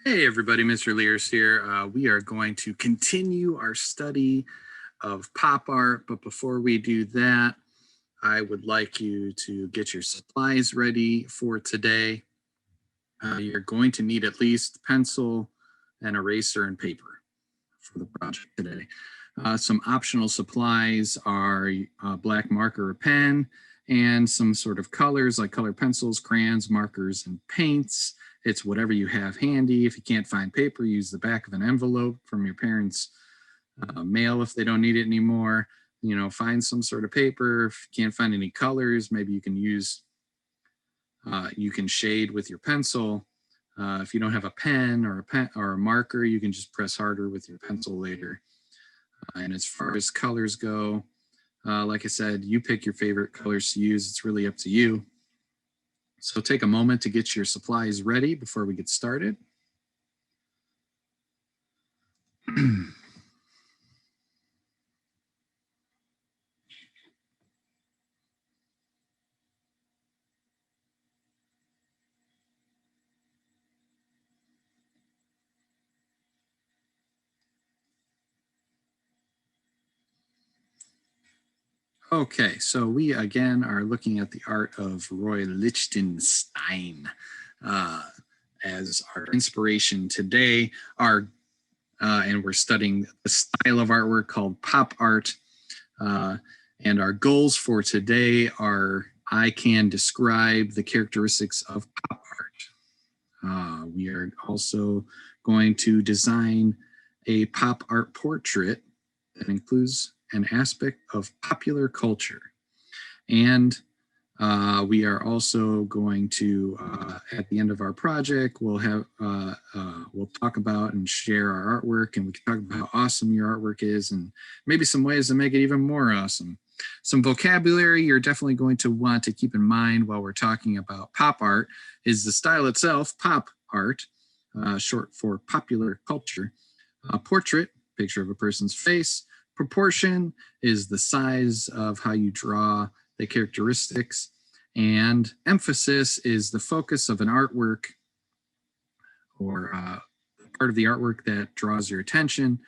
Hey everybody, Mr. Lears here. We are going to continue our study of pop art, but before we do that, I would like you to get your supplies ready for today. You're going to need at least pencil, an eraser, and paper for the project today. Some optional supplies are a black marker or pen, and some sort of colors like colored pencils, crayons, markers, and paints. It's whatever you have handy. If you can't find paper, use the back of an envelope from your parents' mail if they don't need it anymore. You know, find some sort of paper. If you can't find any colors, maybe you can you can shade with your pencil. If you don't have a pen or a marker, you can just press harder with your pencil later. And as far as colors go, like I said, you pick your favorite colors to use. It's really up to you. So take a moment to get your supplies ready before we get started. Okay, so we again are looking at the art of Roy Lichtenstein as our inspiration today. And we're studying the style of artwork called pop art. And our goals for today are I can describe the characteristics of pop art. We are also going to design a pop art portrait that includes an aspect of popular culture. And we are also going to, at the end of our project, we'll talk about and share our artwork, and we can talk about how awesome your artwork is and maybe some ways to make it even more awesome. Some vocabulary you're definitely going to want to keep in mind while we're talking about pop art is the style itself, pop art, short for popular culture. Portrait, picture of a person's face. Proportion is the size of how you draw the characteristics, and emphasis is the focus of an artwork or part of the artwork that draws your attention.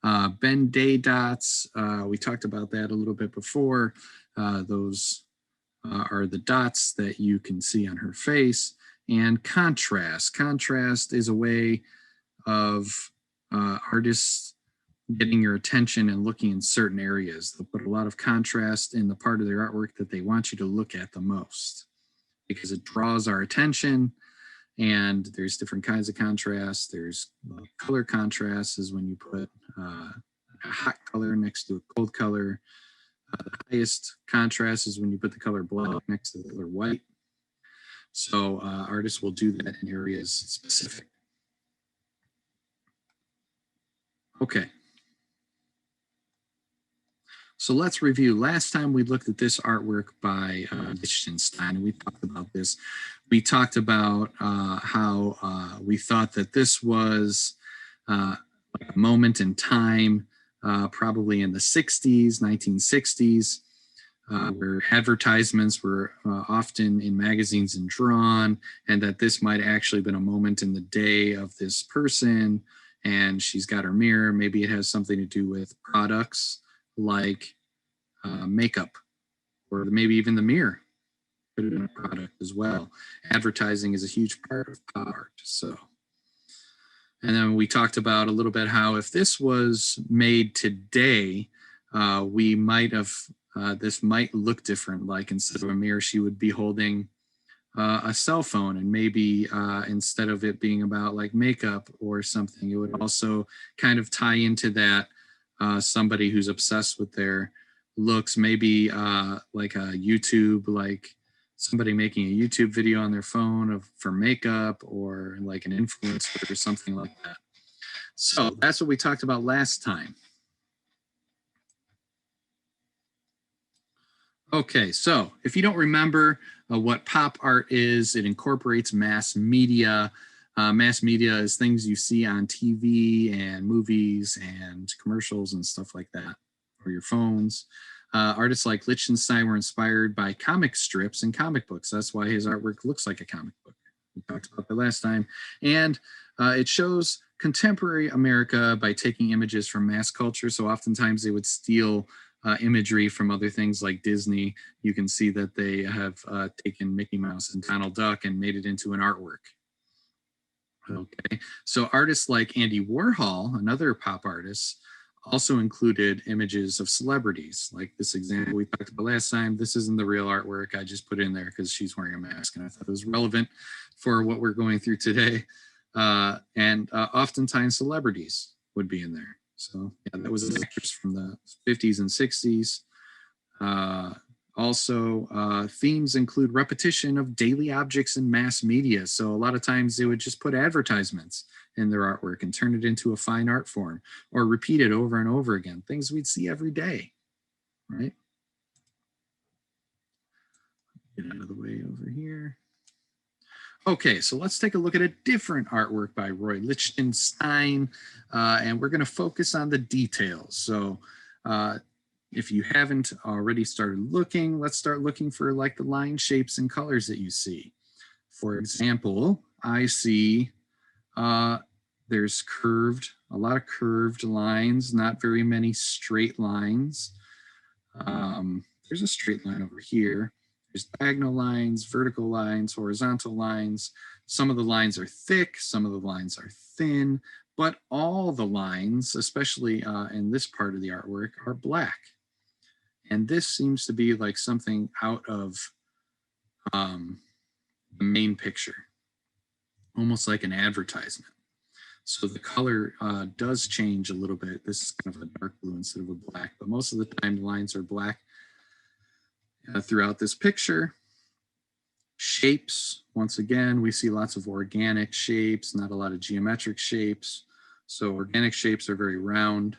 Ben-Day dots, we talked about that a little bit before. Those are the dots that you can see on her face. And contrast. Contrast is a way of artists getting your attention and looking in certain areas. They'll put a lot of contrast in the part of their artwork that they want you to look at the most because it draws our attention. And there's different kinds of contrast. There's color contrast is when you put a hot color next to a cold color. The highest contrast is when you put the color black next to the color white. So artists will do that in areas specific. Okay. So let's review. Last time we looked at this artwork by Lichtenstein, and we talked about this. We talked about how we thought that this was a moment in time, probably in the 60s, 1960s, where advertisements were often in magazines and drawn, and that this might actually been a moment in the day of this person, and she's got her mirror. Maybe it has something to do with products like makeup, or maybe even the mirror could have been a product as well. Advertising is a huge part of pop art. So, and then we talked about a little bit how if this was made today, we might have, this might look different. Like instead of a mirror, she would be holding a cell phone, and maybe instead of it being about like makeup or something, it would also kind of tie into that. Somebody who's obsessed with their looks, maybe like a YouTube, like somebody making a YouTube video on their phone for makeup, or like an influencer or something like that. So that's what we talked about last time. Okay, so if you don't remember what pop art is, it incorporates mass media. Mass media is things you see on TV and movies and commercials and stuff like that, or your phones. Artists like Lichtenstein were inspired by comic strips and comic books. That's why his artwork looks like a comic book. We talked about that last time. And it shows contemporary America by taking images from mass culture. So oftentimes they would steal imagery from other things like Disney. You can see that they have taken Mickey Mouse and Donald Duck and made it into an artwork. Okay, so artists like Andy Warhol, another pop artist, also included images of celebrities, like this example we talked about last time. This isn't the real artwork. I just put it in there because she's wearing a mask, and I thought it was relevant for what we're going through today. And oftentimes celebrities would be in there. So yeah, that was actors from the 50s and 60s. Also, themes include repetition of daily objects in mass media. So a lot of times they would just put advertisements in their artwork and turn it into a fine art form, or repeat it over and over again, things we'd see every day, right? Get out of the way over here. Okay, so let's take a look at a different artwork by Roy Lichtenstein, and we're going to focus on the details. So if you haven't already started looking, let's start looking for like the line shapes and colors that you see. For example, I see there's a lot of curved lines, not very many straight lines. There's a straight line over here. There's diagonal lines, vertical lines, horizontal lines. Some of the lines are thick, some of the lines are thin, but all the lines, especially in this part of the artwork, are black. And this seems to be like something out of the main picture, almost like an advertisement. So the color does change a little bit. This is kind of a dark blue instead of a black, but most of the time the lines are black throughout this picture. Shapes, once again, we see lots of organic shapes, not a lot of geometric shapes. So organic shapes are very round.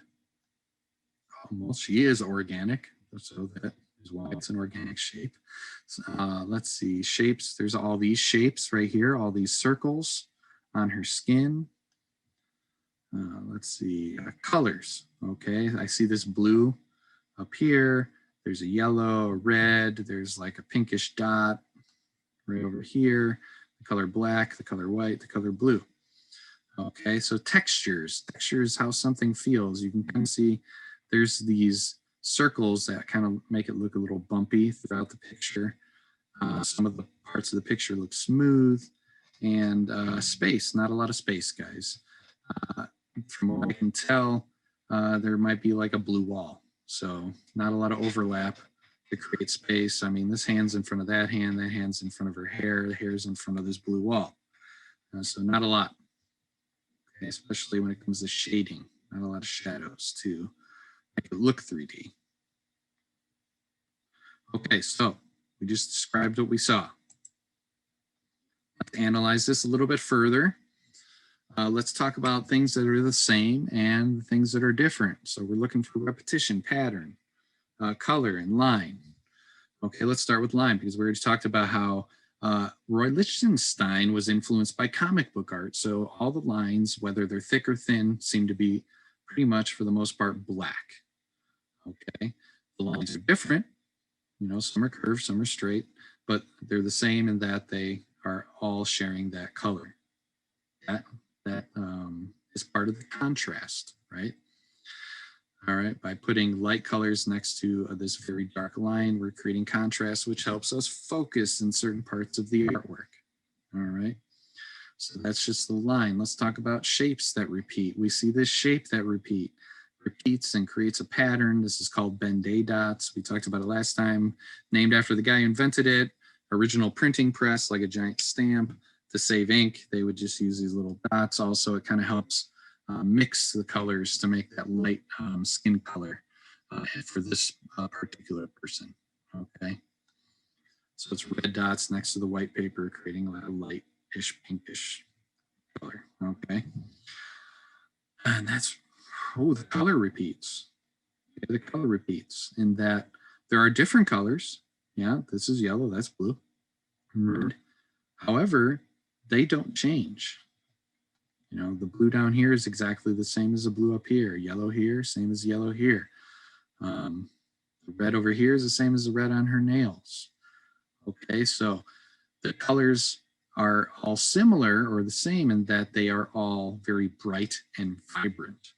Almost, she is organic, so that is why it's an organic shape. Let's see, shapes, there's all these shapes right here, all these circles on her skin. Let's see, colors, okay, I see this blue up here, there's a yellow, a red, there's like a pinkish dot right over here, the color black, the color white, the color blue. Okay, so textures how something feels. You can kind of see there's these circles that kind of make it look a little bumpy throughout the picture. Some of the parts of the picture look smooth, and space, not a lot of space, guys. From what I can tell, there might be like a blue wall. So not a lot of overlap to create space. I mean, this hand's in front of that hand's in front of her hair, the hair's in front of this blue wall. So not a lot, okay, especially when it comes to shading, not a lot of shadows to make it look 3D. Okay, so we just described what we saw. Let's analyze this a little bit further. Let's talk about things that are the same and things that are different. So we're looking for repetition, pattern, color, and line. Okay, let's start with line because we already talked about how Roy Lichtenstein was influenced by comic book art. So all the lines, whether they're thick or thin, seem to be pretty much for the most part black. Okay, the lines are different. You know, some are curved, some are straight, but they're the same in that they are all sharing that color. That is part of the contrast, right? All right, by putting light colors next to this very dark line, we're creating contrast, which helps us focus in certain parts of the artwork. All right, so that's just the line. Let's talk about shapes that repeat. We see this shape that repeats and creates a pattern. This is called Ben-Day dots. We talked about it last time, named after the guy who invented it. Original printing press, like a giant stamp. To save ink, they would just use these little dots. Also, it kind of helps mix the colors to make that light skin color for this particular person. Okay, so it's red dots next to the white paper, creating a light-ish pinkish color. Okay, and that's the color repeats. Okay, the color repeats in that there are different colors. Yeah, this is yellow, that's blue, red. However, they don't change. You know, the blue down here is exactly the same as the blue up here. Yellow here, same as yellow here. The red over here is the same as the red on her nails. Okay, so the colors are all similar or the same in that they are all very bright and vibrant.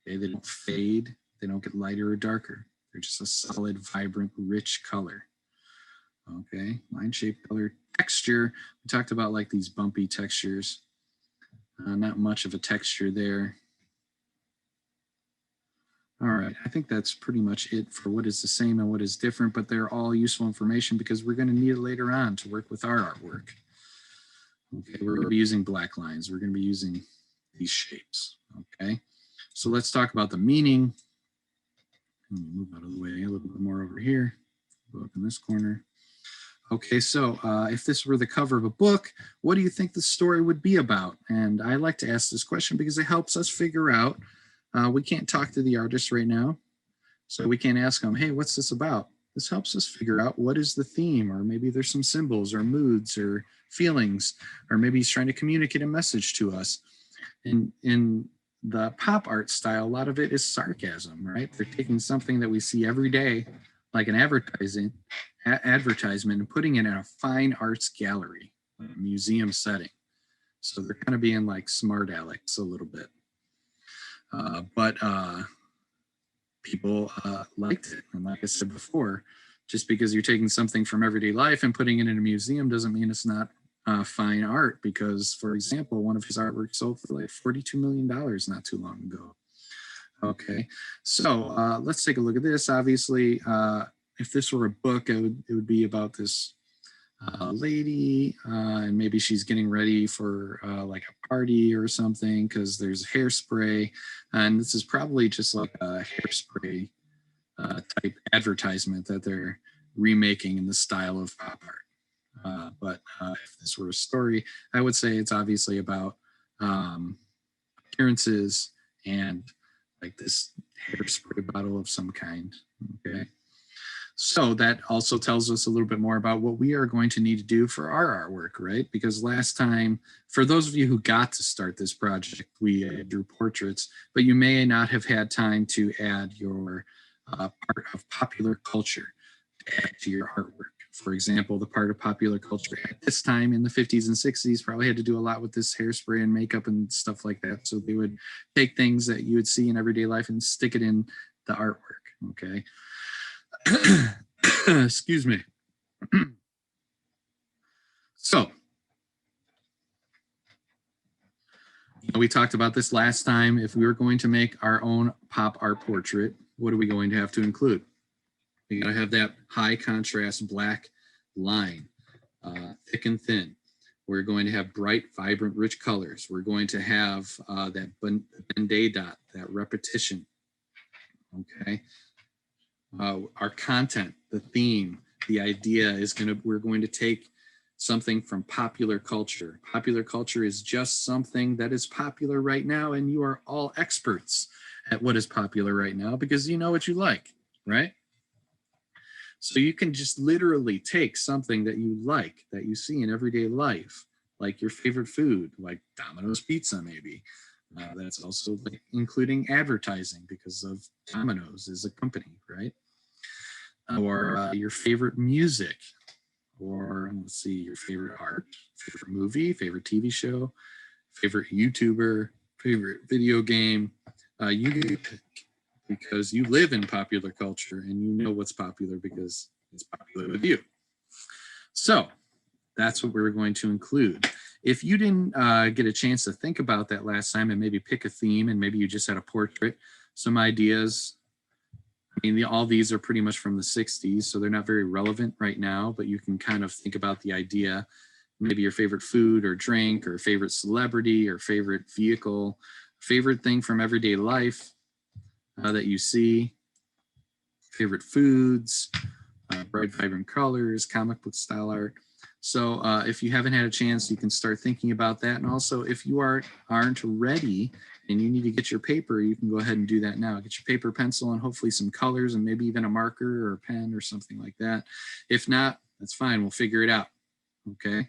Okay, they don't fade, they don't get lighter or darker. They're just a solid, vibrant, rich color. Okay, line, shape, color, texture. We talked about like these bumpy textures. Not much of a texture there. All right, I think that's pretty much it for what is the same and what is different, but they're all useful information because we're going to need it later on to work with our artwork. Okay, we're going to be using black lines. We're going to be using these shapes. Okay, so let's talk about the meaning. Let me move out of the way a little bit more over here. Go up in this corner. Okay, so if this were the cover of a book, what do you think the story would be about? And I like to ask this question because it helps us figure out. We can't talk to the artist right now, so we can't ask them, hey, what's this about? This helps us figure out what is the theme, or maybe there's some symbols or moods or feelings, or maybe he's trying to communicate a message to us. In the pop art style, a lot of it is sarcasm, right? They're taking something that we see every day, like an advertisement, and putting it in a fine arts gallery, a museum setting. So they're kind of being like smart alecks a little bit. But people liked it. And like I said before, just because you're taking something from everyday life and putting it in a museum doesn't mean it's not fine art. Because, for example, one of his artworks sold for like $42 million not too long ago. Okay, so let's take a look at this. Obviously, if this were a book, it would be about this lady, and maybe she's getting ready for like a party or something because there's hairspray, and this is probably just like a hairspray type advertisement that they're remaking in the style of pop art. But if this were a story, I would say it's obviously about appearances and like this hairspray bottle of some kind. Okay. So that also tells us a little bit more about what we are going to need to do for our artwork, right? Because last time, for those of you who got to start this project, we drew portraits, but you may not have had time to add your part of popular culture to your artwork. For example, the part of popular culture at this time in the 50s and 60s probably had to do a lot with this hairspray and makeup and stuff like that. So they would take things that you would see in everyday life and stick it in the artwork, okay? Excuse me. So, we talked about this last time. If we were going to make our own pop art portrait, what are we going to have to include? We got to have that high contrast black line, thick and thin. We're going to have bright, vibrant, rich colors. We're going to have that Ben-Day dot, that repetition. Okay. Our content, the theme, the idea is we're going to take something from popular culture. Popular culture is just something that is popular right now, and you are all experts at what is popular right now because you know what you like, right? So you can just literally take something that you like, that you see in everyday life, like your favorite food, like Domino's Pizza maybe. That's also including advertising because of Domino's as a company, right? Or your favorite music, or let's see, your favorite art, favorite movie, favorite TV show, favorite YouTuber, favorite video game. You pick because you live in popular culture and you know what's popular because it's popular with you. So that's what we're going to include. If you didn't get a chance to think about that last time and maybe pick a theme and maybe you just had a portrait, some ideas. I mean, all these are pretty much from the 60s, so they're not very relevant right now, but you can kind of think about the idea, maybe your favorite food or drink or favorite celebrity or favorite vehicle, favorite thing from everyday life that you see, favorite foods, bright, vibrant colors, comic book style art. So if you haven't had a chance, you can start thinking about that. And also, if you aren't ready and you need to get your paper, you can go ahead and do that now. Get your paper, pencil, and hopefully some colors and maybe even a marker or a pen or something like that. If not, that's fine. We'll figure it out. Okay.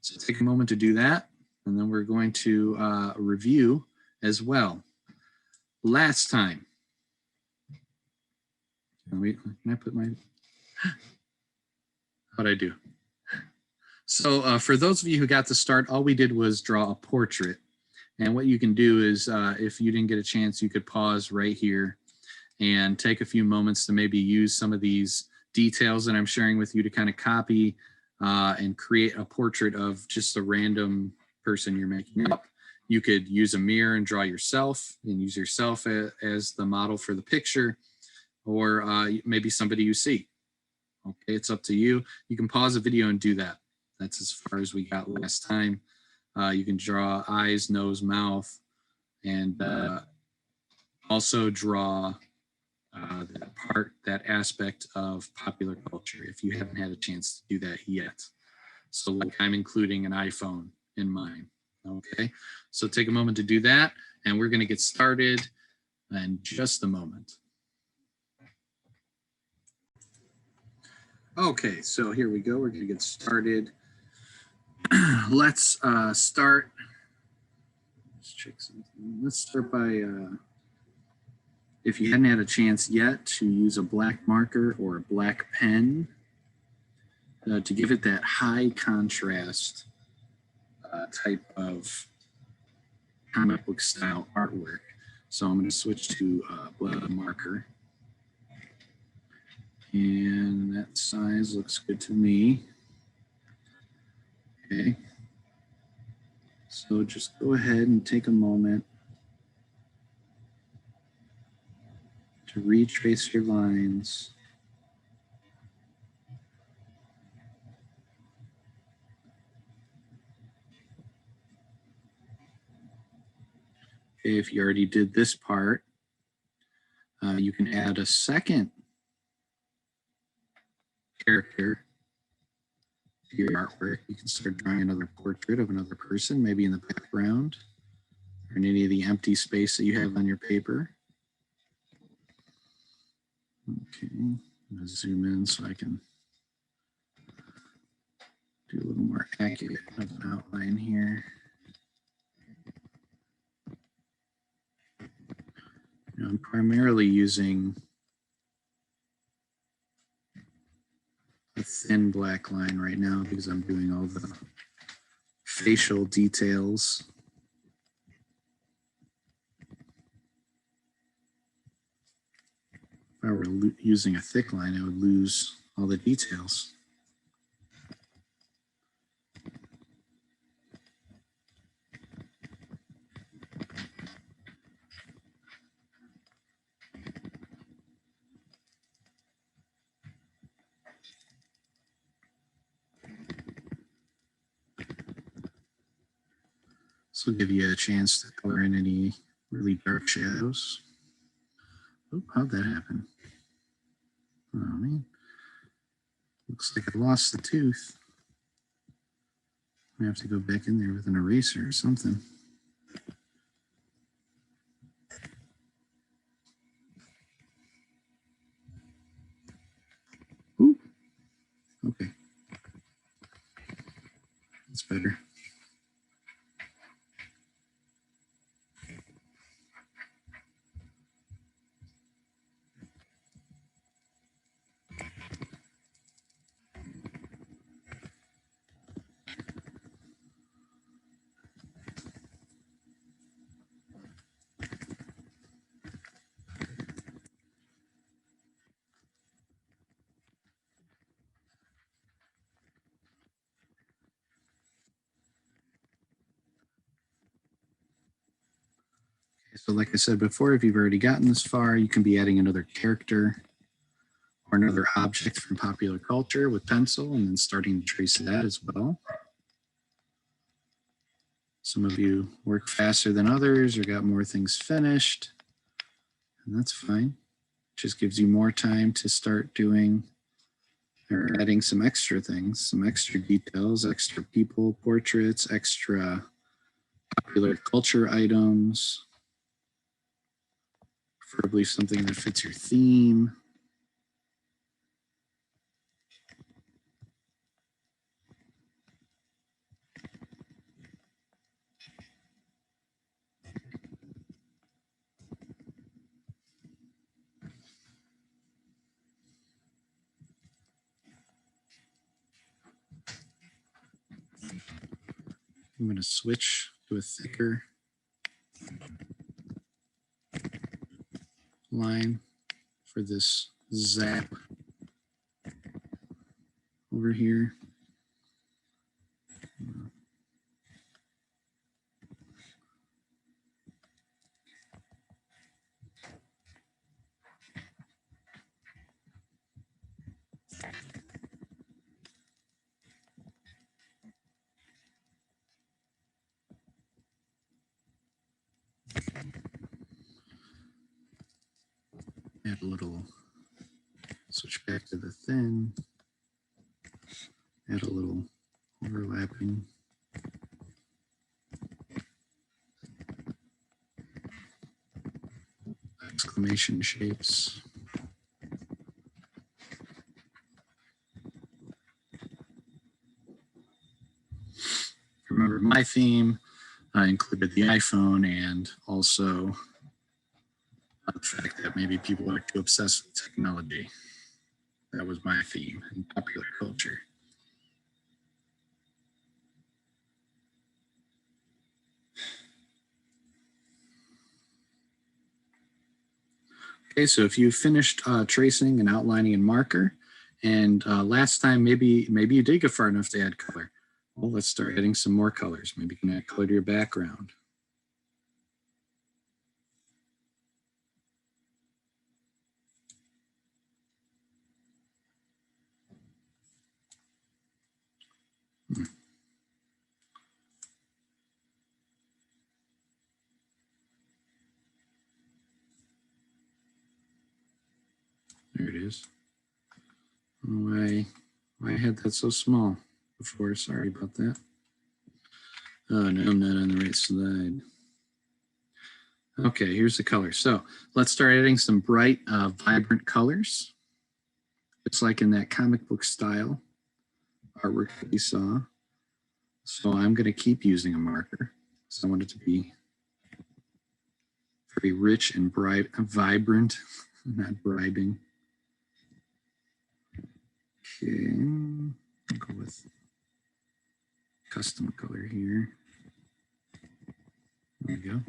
So take a moment to do that. And then we're going to review as well. Last time. Can I put my... How'd I do? So for those of you who got to start, all we did was draw a portrait. And what you can do is, if you didn't get a chance, you could pause right here and take a few moments to maybe use some of these details that I'm sharing with you to kind of copy and create a portrait of just a random person you're making up. You could use a mirror and draw yourself and use yourself as the model for the picture, or maybe somebody you see. Okay, it's up to you. You can pause the video and do that. That's as far as we got last time. You can draw eyes, nose, mouth, and also draw that aspect of popular culture if you haven't had a chance to do that yet. So like I'm including an iPhone in mine. Okay, so take a moment to do that, and we're going to get started in just a moment. Okay, so here we go. We're going to get started. Let's start. Let's check something. Let's start by, if you hadn't had a chance yet, to use a black marker or a black pen to give it that high contrast type of comic book style artwork. So I'm going to switch to black marker. And that size looks good to me. Okay. So just go ahead and take a moment to retrace your lines. Okay, if you already did this part, you can add a second character to your artwork. You can start drawing another portrait of another person, maybe in the background or in any of the empty space that you have on your paper. Okay, I'm going to zoom in so I can do a little more accurate of an outline here. I'm primarily using a thin black line right now because I'm doing all the facial details. If I were using a thick line, I would lose all the details. This will give you a chance to color in any really dark shadows. Oh, how'd that happen? Oh, man. Looks like I lost the tooth. I have to go back in there with an eraser or something. Ooh. Okay. That's better. So like I said before, if you've already gotten this far, you can be adding another character or another object from popular culture with pencil and then starting to trace that as well. Some of you work faster than others or got more things finished, and that's fine. It just gives you more time to start doing or adding some extra things, some extra details, extra people portraits, extra popular culture items, preferably something that fits your theme. I'm going to switch to a thicker line for this zap over here. Add a little, switch back to the thin, add a little overlapping. Exclamation shapes. Remember, my theme included the iPhone and also the fact that maybe people are too obsessed with technology. That was my theme in popular culture. Okay, so if you finished tracing and outlining in marker, and last time maybe you did get far enough to add color. Well, let's start adding some more colors. Maybe you can add color to your background. There it is. Why I had that so small before? Sorry about that. Oh no, I'm not on the right slide. Okay, here's the color. So let's start adding some bright, vibrant colors. Just like in that comic book style artwork that we saw. So I'm going to keep using a marker. So I want it to be very rich and bright, vibrant, not bribing. Okay, I'll go with custom color here. There we go.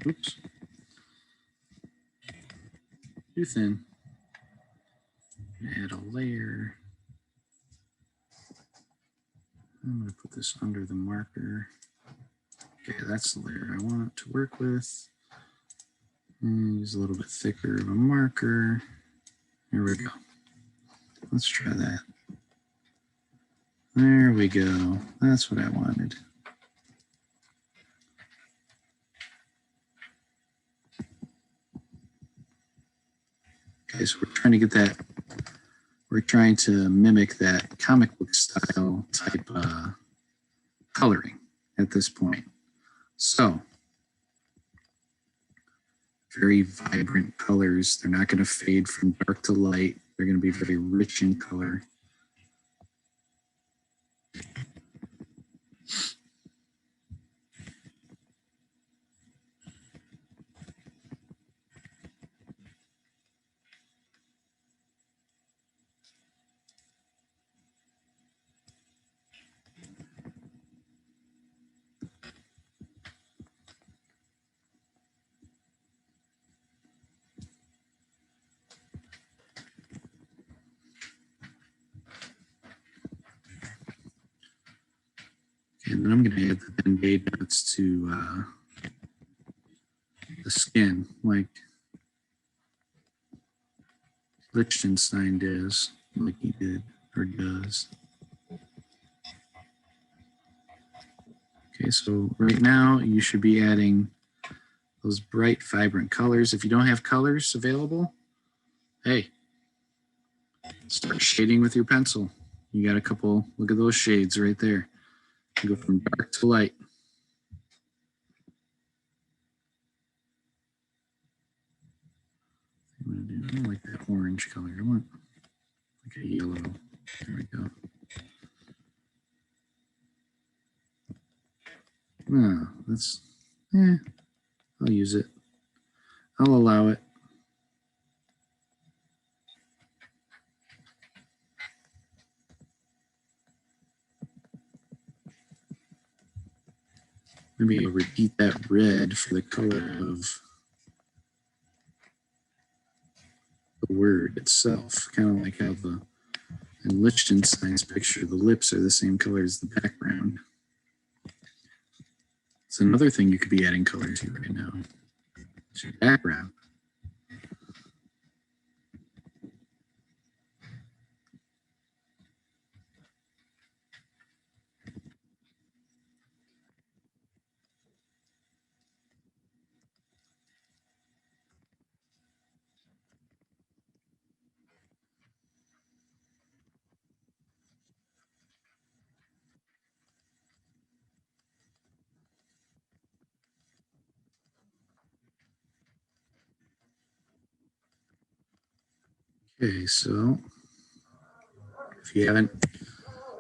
Oops. Too thin. Add a layer. I'm going to put this under the marker. Okay, that's the layer I want to work with. And use a little bit thicker of a marker. Here we go. Let's try that. There we go. That's what I wanted. Okay, so we're trying to get that. We're trying to mimic that comic book style type coloring at this point. So, very vibrant colors. They're not going to fade from dark to light. They're going to be very rich in color. And then I'm going to add the Band-Aid notes to the skin, like Liechtenstein does, like he did or does. Okay, so right now you should be adding those bright, vibrant colors. If you don't have colors available, hey, start shading with your pencil. You got a couple, look at those shades right there. You go from dark to light. I don't like that orange color. I want like a yellow. There we go. Oh, that's, I'll use it. I'll allow it. Maybe I'll repeat that red for the color of the word itself, kind of like how in Lichtenstein's picture, the lips are the same color as the background. It's another thing you could be adding color to right now. It's your background. Okay, so if you haven't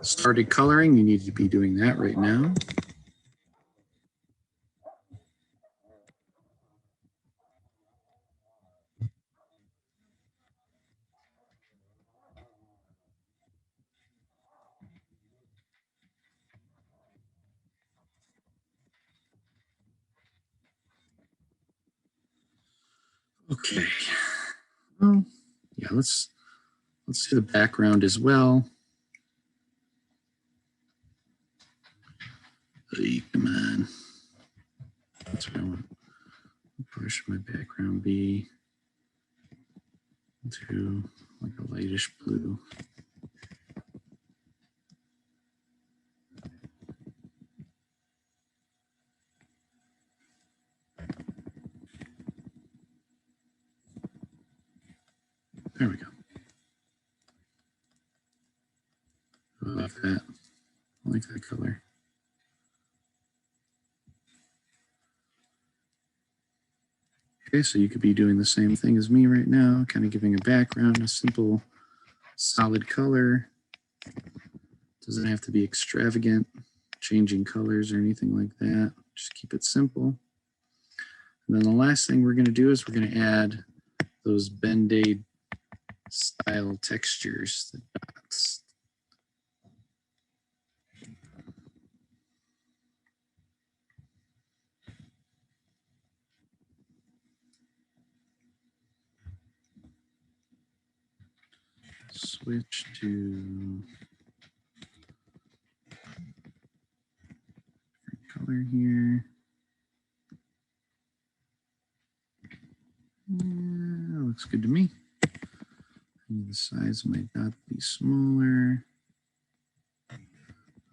started coloring, you need to be doing that right now. Okay. Well, yeah, let's do the background as well. Hey, come on. That's what I want. Where should my background be? To like a lightish blue. There we go. I like that. I like that color. Okay, so you could be doing the same thing as me right now, kind of giving a background, a simple, solid color. Doesn't have to be extravagant, changing colors or anything like that. Just keep it simple. And then the last thing we're going to do is we're going to add those Band-Aid style textures, the dots. Switch to color here. Yeah, looks good to me. I need the size of my dot to be smaller.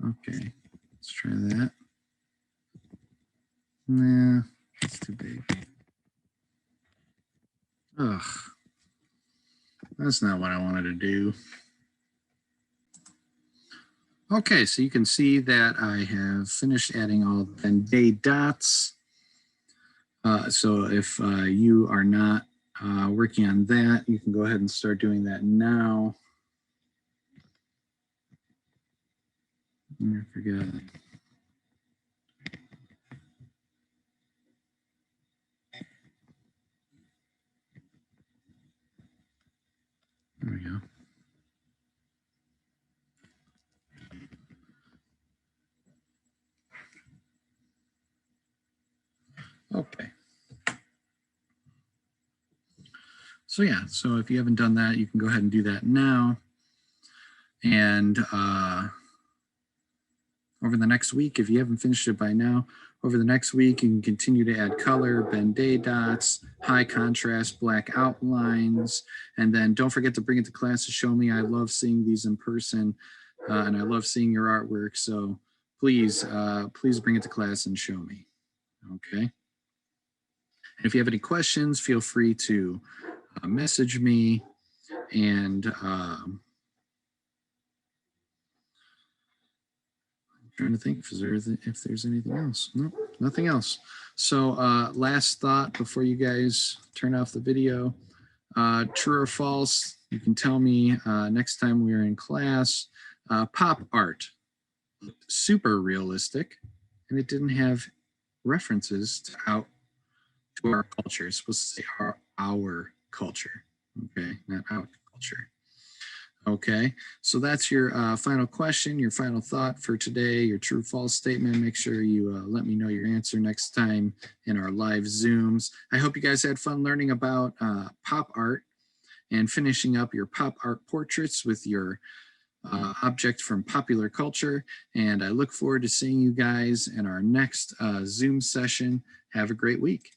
Okay, let's try that. Nah, it's too big. Ugh, that's not what I wanted to do. Okay, so you can see that I have finished adding all the Band-Aid dots. So if you are not working on that, you can go ahead and start doing that now. I forgot. There we go. Okay. So yeah, so if you haven't done that, you can go ahead and do that now. And over the next week, if you haven't finished it by now, over the next week, you can continue to add color, Band-Aid dots, high contrast, black outlines, and then don't forget to bring it to class to show me. I love seeing these in person, and I love seeing your artwork. So please, please bring it to class and show me. Okay. And if you have any questions, feel free to message me, and trying to think if there's anything else. Nope, nothing else. So last thought before you guys turn off the video, true or false, you can tell me next time we're in class. Pop art, super realistic, and it didn't have references to our culture. It's supposed to say our culture, okay, not our culture. Okay, so that's your final question, your final thought for today, your true false statement. Make sure you let me know your answer next time in our live Zooms. I hope you guys had fun learning about pop art and finishing up your pop art portraits with your object from popular culture. And I look forward to seeing you guys in our next Zoom session. Have a great week.